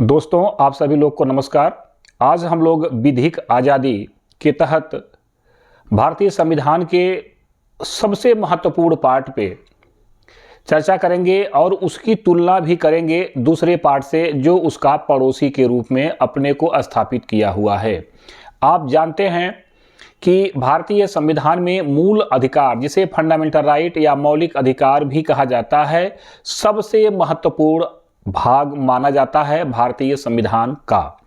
दोस्तों, आप सभी लोग को नमस्कार। आज हम लोग विधिक आज़ादी के तहत भारतीय संविधान के सबसे महत्वपूर्ण पार्ट पे चर्चा करेंगे और उसकी तुलना भी करेंगे दूसरे पार्ट से जो उसका पड़ोसी के रूप में अपने को स्थापित किया हुआ है। आप जानते हैं कि भारतीय संविधान में मूल अधिकार, जिसे फंडामेंटल राइट या मौलिक अधिकार भी कहा जाता है, सबसे महत्वपूर्ण भाग माना जाता है भारतीय संविधान का।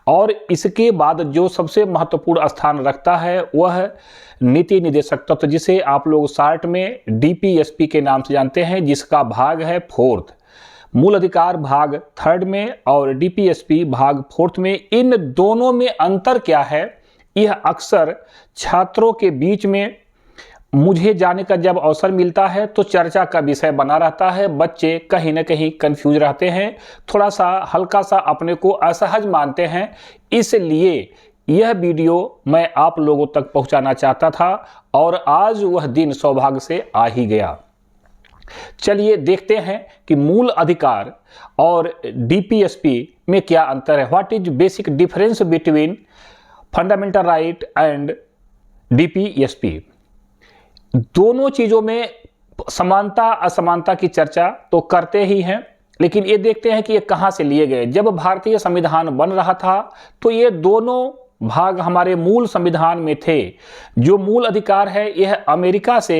और इसके बाद जो सबसे महत्वपूर्ण स्थान रखता है वह नीति निदेशक तत्व, जिसे आप लोग शॉर्ट में डीपीएसपी के नाम से जानते हैं, जिसका भाग है फोर्थ। मूल अधिकार भाग थर्ड में और डीपीएसपी भाग फोर्थ में। इन दोनों में अंतर क्या है, यह अक्सर छात्रों के बीच में मुझे जाने का जब अवसर मिलता है तो चर्चा का विषय बना रहता है। बच्चे कहीं ना कहीं कंफ्यूज रहते हैं, थोड़ा सा हल्का सा अपने को असहज मानते हैं। इसलिए यह वीडियो मैं आप लोगों तक पहुंचाना चाहता था और आज वह दिन सौभाग्य से आ ही गया। चलिए देखते हैं कि मूल अधिकार और डीपीएसपी में क्या अंतर है। What is basic difference between fundamental right and DPSP. दोनों चीजों में समानता असमानता की चर्चा तो करते ही हैं, लेकिन ये देखते हैं कि ये कहां से लिए गए। जब भारतीय संविधान बन रहा था तो ये दोनों भाग हमारे मूल संविधान में थे। जो मूल अधिकार है यह अमेरिका से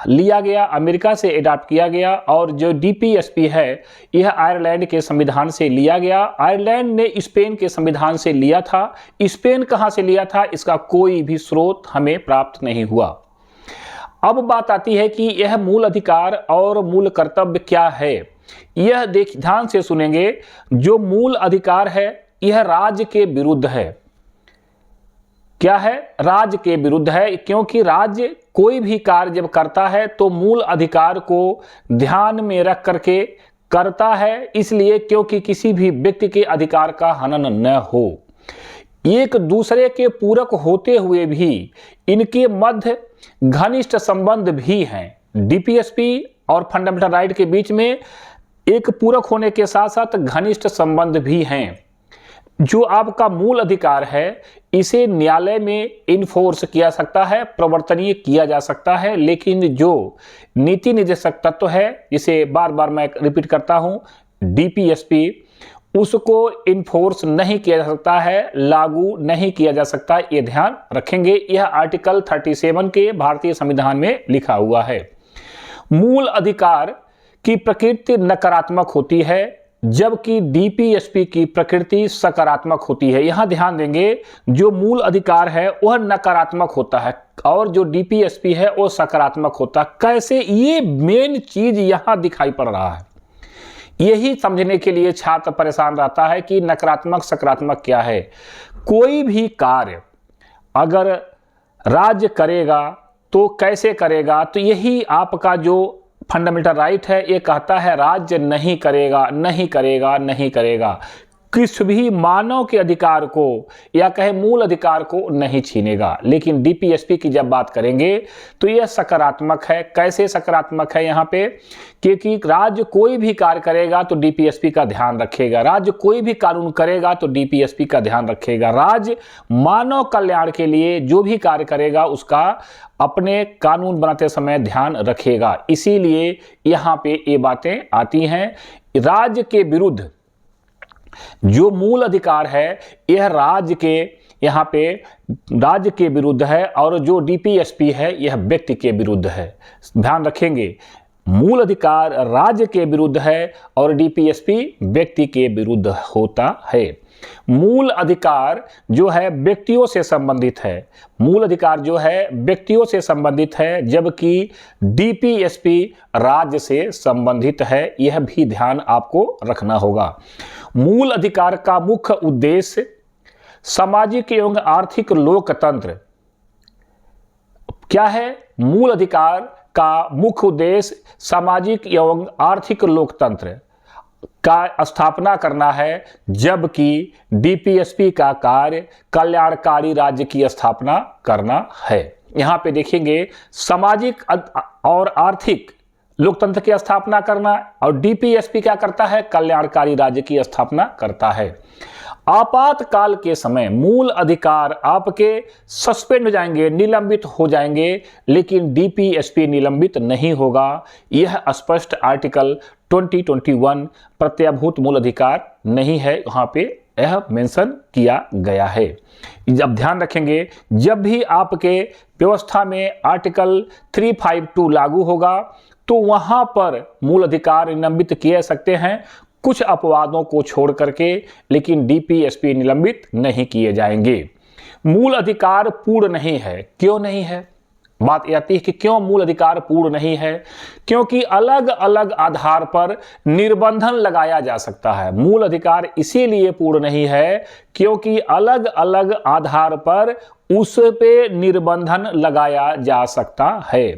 लिया गया, अमेरिका से अडॉप्ट किया गया, और जो डीपीएसपी है यह आयरलैंड के संविधान से लिया गया। आयरलैंड ने स्पेन के संविधान से लिया था। स्पेन कहां से लिया था इसका कोई भी स्रोत हमें प्राप्त नहीं हुआ। अब बात आती है कि यह मूल अधिकार और मूल कर्तव्य क्या है। यह ध्यान से सुनेंगे। जो मूल अधिकार है यह राज्य के विरुद्ध है। क्या है? राज्य के विरुद्ध है, क्योंकि राज्य कोई भी कार्य जब करता है तो मूल अधिकार को ध्यान में रख करके करता है, इसलिए क्योंकि किसी भी व्यक्ति के अधिकार का हनन न हो। एक दूसरे के पूरक होते हुए भी इनके मध्य घनिष्ठ संबंध भी हैं। डीपीएसपी और फंडामेंटल राइट के बीच में एक पूरक होने के साथ साथ घनिष्ठ संबंध भी हैं। जो आपका मूल अधिकार है इसे न्यायालय में इन्फोर्स किया सकता है, प्रवर्तनीय किया जा सकता है, लेकिन जो नीति निदेशक तत्व है, जिसे बार बार मैं रिपीट करता हूं, डीपीएसपी, उसको इन्फोर्स नहीं किया जा सकता है, लागू नहीं किया जा सकता। ये ध्यान रखेंगे। यह आर्टिकल 37 के भारतीय संविधान में लिखा हुआ है। मूल अधिकार की प्रकृति नकारात्मक होती है, जबकि डीपीएसपी की प्रकृति सकारात्मक होती है। यहां ध्यान देंगे, जो मूल अधिकार है वह नकारात्मक होता है और जो डीपीएसपी है वो सकारात्मक होता है। कैसे? ये मेन चीज यहां दिखाई पड़ रहा है। यही समझने के लिए छात्र परेशान रहता है कि नकारात्मक सकारात्मक क्या है। कोई भी कार्य अगर राज्य करेगा तो कैसे करेगा, तो यही आपका जो फंडामेंटल राइट है ये कहता है राज्य नहीं करेगा, नहीं करेगा, नहीं करेगा। किसी भी मानव के अधिकार को या कहे मूल अधिकार को नहीं छीनेगा। लेकिन डीपीएसपी की जब बात करेंगे तो यह सकारात्मक है। कैसे सकारात्मक है? यहाँ पे क्योंकि राज्य कोई भी कार्य करेगा तो डीपीएसपी का ध्यान रखेगा। राज्य कोई भी कानून करेगा तो डीपीएसपी का ध्यान रखेगा। राज्य मानव कल्याण के लिए जो भी कार्य करेगा उसका अपने कानून बनाते समय ध्यान रखेगा। इसीलिए यहाँ पे ये बातें आती हैं। राज्य के विरुद्ध जो मूल अधिकार है यह राज्य के, यहाँ पे राज्य के विरुद्ध है, और जो डीपीएसपी है यह व्यक्ति के विरुद्ध है। ध्यान रखेंगे, मूल अधिकार राज्य के विरुद्ध है और डीपीएसपी व्यक्ति के विरुद्ध होता है। मूल अधिकार जो है व्यक्तियों से संबंधित है। मूल अधिकार जो है व्यक्तियों से संबंधित है, जबकि डीपीएसपी राज्य से संबंधित है। यह भी ध्यान आपको रखना होगा। मूल अधिकार का मुख्य उद्देश्य सामाजिक एवं आर्थिक लोकतंत्र क्या है? मूल अधिकार का मुख्य उद्देश्य सामाजिक एवं आर्थिक लोकतंत्र का स्थापना करना है, जबकि डीपीएसपी का कार्य कल्याणकारी राज्य की स्थापना करना है। यहां पे देखेंगे सामाजिक और आर्थिक लोकतंत्र की स्थापना करना, और डीपीएसपी क्या करता है, कल्याणकारी राज्य की स्थापना करता है। आपातकाल के समय मूल अधिकार आपके सस्पेंड हो जाएंगे, निलंबित हो जाएंगे, लेकिन डीपीएसपी निलंबित नहीं होगा। यह स्पष्ट आर्टिकल 2021 प्रत्याभूत मूल अधिकार नहीं है, वहां पे यह मेंशन किया गया है। जब ध्यान रखेंगे, जब भी आपके व्यवस्था में आर्टिकल 352 लागू होगा तो वहां पर मूल अधिकार निलंबित किए सकते हैं, कुछ अपवादों को छोड़ करके, लेकिन डीपीएसपी निलंबित नहीं किए जाएंगे। मूल अधिकार पूर्ण नहीं है। क्यों नहीं है? बात यह आती है कि क्यों मूल अधिकार पूर्ण नहीं है? क्योंकि अलग अलग आधार पर निर्बंधन लगाया जा सकता है। मूल अधिकार इसीलिए पूर्ण नहीं है क्योंकि अलग अलग आधार पर उस पे निर्बंधन लगाया जा सकता है।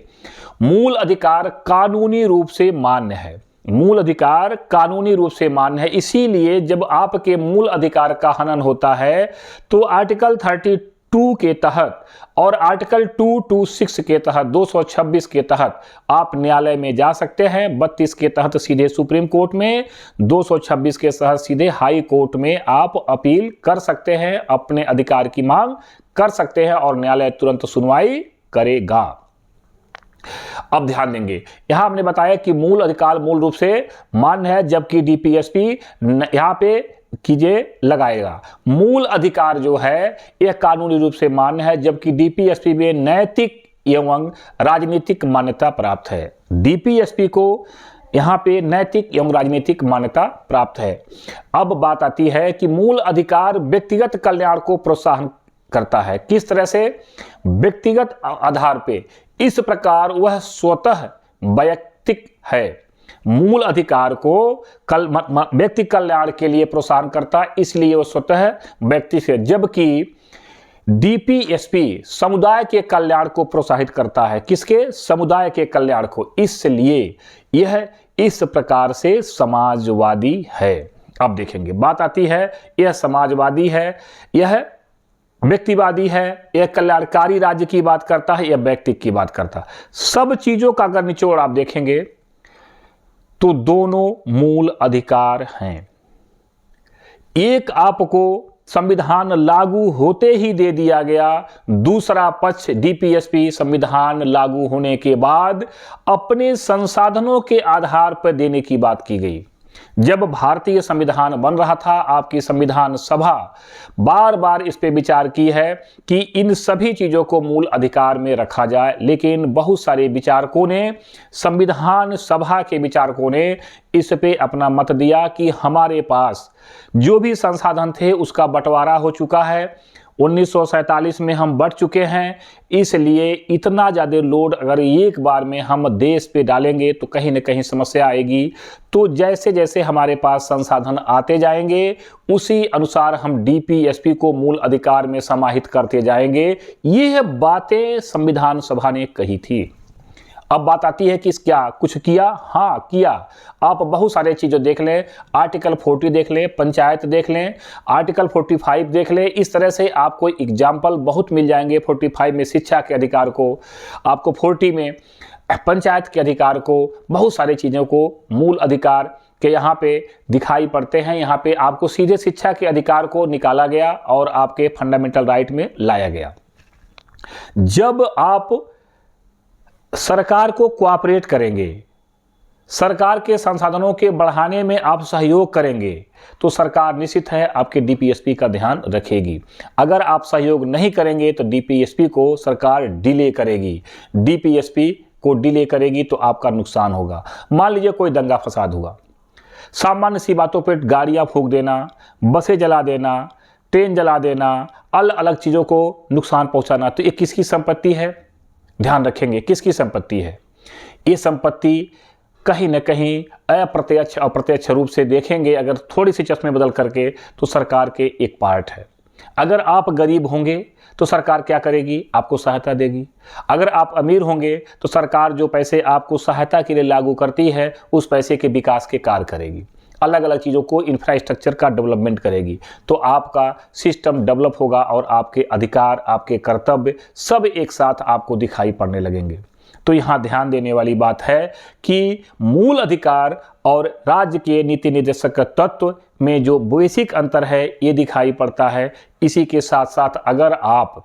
मूल अधिकार कानूनी रूप से मान्य है। मूल अधिकार कानूनी रूप से मान्य है, इसीलिए जब आपके मूल अधिकार का हनन होता है तो आर्टिकल 32 के तहत और आर्टिकल 226 के तहत, 226 के तहत आप न्यायालय में जा सकते हैं। 32 के तहत सीधे सुप्रीम कोर्ट में, 226 के तहत सीधे हाई कोर्ट में आप अपील कर सकते हैं, अपने अधिकार की मांग कर सकते हैं और न्यायालय तुरंत सुनवाई करेगा। अब ध्यान देंगे, यहां हमने बताया कि मूल अधिकार मूल रूप से मान्य है, जबकि डीपीएसपी यहां पे कीजिए लगाएगा। मूल अधिकार जो है यह कानूनी रूप से मान्य है, जबकि डीपीएसपी में नैतिक एवं राजनीतिक मान्यता प्राप्त है। डीपीएसपी को यहां पे नैतिक एवं राजनीतिक मान्यता प्राप्त है। अब बात आती है कि मूल अधिकार व्यक्तिगत कल्याण को प्रोत्साहन करता है। किस तरह से? व्यक्तिगत आधार पे। इस प्रकार वह स्वतः वैयक्तिक है। मूल अधिकार को व्यक्ति कल्याण के लिए प्रोत्साहन करता है, इसलिए वह स्वतः व्यक्ति से, जबकि डीपीएसपी समुदाय के कल्याण को प्रोत्साहित करता है। किसके? समुदाय के कल्याण को, इसलिए यह इस प्रकार से समाजवादी है। अब देखेंगे, बात आती है यह समाजवादी है, यह व्यक्तिवादी है, यह कल्याणकारी राज्य की बात करता है, यह व्यक्ति की बात करता है। सब चीजों का अगर निचोड़ आप देखेंगे तो दोनों मूल अधिकार हैं। एक आपको संविधान लागू होते ही दे दिया गया, दूसरा पक्ष डीपीएसपी संविधान लागू होने के बाद अपने संसाधनों के आधार पर देने की बात की गई। जब भारतीय संविधान बन रहा था, आपकी संविधान सभा बार बार इस पे विचार की है कि इन सभी चीजों को मूल अधिकार में रखा जाए, लेकिन बहुत सारे विचारकों ने, संविधान सभा के विचारकों ने इस पे अपना मत दिया कि हमारे पास जो भी संसाधन थे उसका बंटवारा हो चुका है, 1947 में हम बढ़ चुके हैं, इसलिए इतना ज़्यादा लोड अगर एक बार में हम देश पे डालेंगे तो कहीं ना कहीं समस्या आएगी। तो जैसे जैसे हमारे पास संसाधन आते जाएंगे उसी अनुसार हम डीपीएसपी को मूल अधिकार में समाहित करते जाएंगे। ये बातें संविधान सभा ने कही थी। अब बात आती है कि क्या कुछ किया? हाँ किया। आप बहुत सारे चीज़ें देख लें, आर्टिकल 40 देख लें, पंचायत देख लें, आर्टिकल 45 देख लें, इस तरह से आपको एग्जाम्पल बहुत मिल जाएंगे। 45 में शिक्षा के अधिकार को, आपको 40 में पंचायत के अधिकार को, बहुत सारी चीज़ों को मूल अधिकार के यहाँ पे दिखाई पड़ते हैं। यहाँ पे आपको सीधे शिक्षा के अधिकार को निकाला गया और आपके फंडामेंटल राइट में लाया गया। जब आप सरकार को कोऑपरेट करेंगे, सरकार के संसाधनों के बढ़ाने में आप सहयोग करेंगे, तो सरकार निश्चित है आपके डीपीएसपी का ध्यान रखेगी। अगर आप सहयोग नहीं करेंगे तो डीपीएसपी को सरकार डिले करेगी, डीपीएसपी को डिले करेगी तो आपका नुकसान होगा। मान लीजिए कोई दंगा फसाद हुआ, सामान्य सी बातों पर गाड़ियां फूंक देना, बसें जला देना, ट्रेन जला देना, अलग अलग चीज़ों को नुकसान पहुंचाना, तो ये किसकी संपत्ति है? ध्यान रखेंगे किसकी संपत्ति है। ये संपत्ति कहीं न कहीं अप्रत्यक्ष अप्रत्यक्ष रूप से देखेंगे अगर थोड़ी सी चश्मे बदल करके तो सरकार के एक पार्ट है। अगर आप गरीब होंगे तो सरकार क्या करेगी? आपको सहायता देगी। अगर आप अमीर होंगे तो सरकार जो पैसे आपको सहायता के लिए लागू करती है उस पैसे के विकास के कार्य करेगी, अलग अलग चीज़ों को इंफ्रास्ट्रक्चर का डेवलपमेंट करेगी। तो आपका सिस्टम डेवलप होगा और आपके अधिकार, आपके कर्तव्य सब एक साथ आपको दिखाई पड़ने लगेंगे। तो यहाँ ध्यान देने वाली बात है कि मूल अधिकार और राज्य के नीति निर्देशक तत्व में जो बेसिक अंतर है ये दिखाई पड़ता है। इसी के साथ साथ अगर आप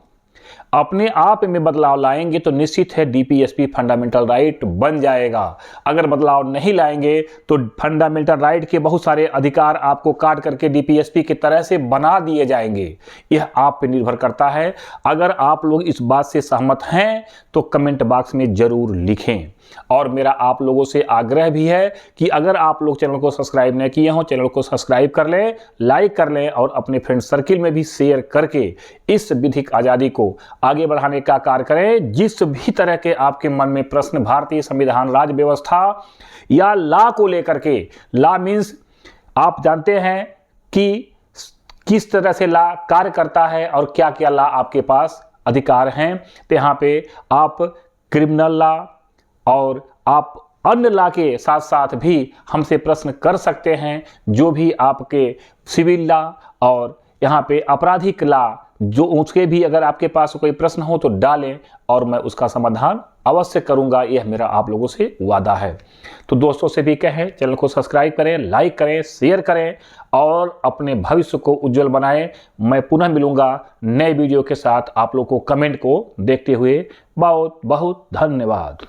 अपने आप में बदलाव लाएंगे तो निश्चित है डीपीएसपी फंडामेंटल राइट बन जाएगा। अगर बदलाव नहीं लाएंगे तो फंडामेंटल राइट के बहुत सारे अधिकार आपको काट करके डीपीएसपी की तरह से बना दिए जाएंगे। यह आप पे निर्भर करता है। अगर आप लोग इस बात से सहमत हैं तो कमेंट बॉक्स में जरूर लिखें। और मेरा आप लोगों से आग्रह भी है कि अगर आप लोग चैनल को सब्सक्राइब नहीं किए हो, चैनल को सब्सक्राइब कर लें, लाइक कर लें और अपने फ्रेंड सर्किल में भी शेयर करके इस विधिक आज़ादी को आगे बढ़ाने का कार्य करें। जिस भी तरह के आपके मन में प्रश्न भारतीय संविधान, राज्य व्यवस्था या लॉ को लेकर के, लॉ मीन्स आप जानते हैं कि किस तरह से लॉ कार्य करता है और क्या क्या लॉ आपके पास अधिकार हैं, तो यहाँ पे आप क्रिमिनल लॉ और आप अन्य लॉ के साथ साथ भी हमसे प्रश्न कर सकते हैं। जो भी आपके सिविल लॉ और यहाँ पे आपराधिक लॉ जो उसके भी अगर आपके पास कोई प्रश्न हो तो डालें और मैं उसका समाधान अवश्य करूंगा। यह मेरा आप लोगों से वादा है। तो दोस्तों से भी कहें चैनल को सब्सक्राइब करें, लाइक करें, शेयर करें और अपने भविष्य को उज्जवल बनाएं। मैं पुनः मिलूंगा नए वीडियो के साथ। आप लोग को कमेंट को देखते हुए बहुत बहुत धन्यवाद।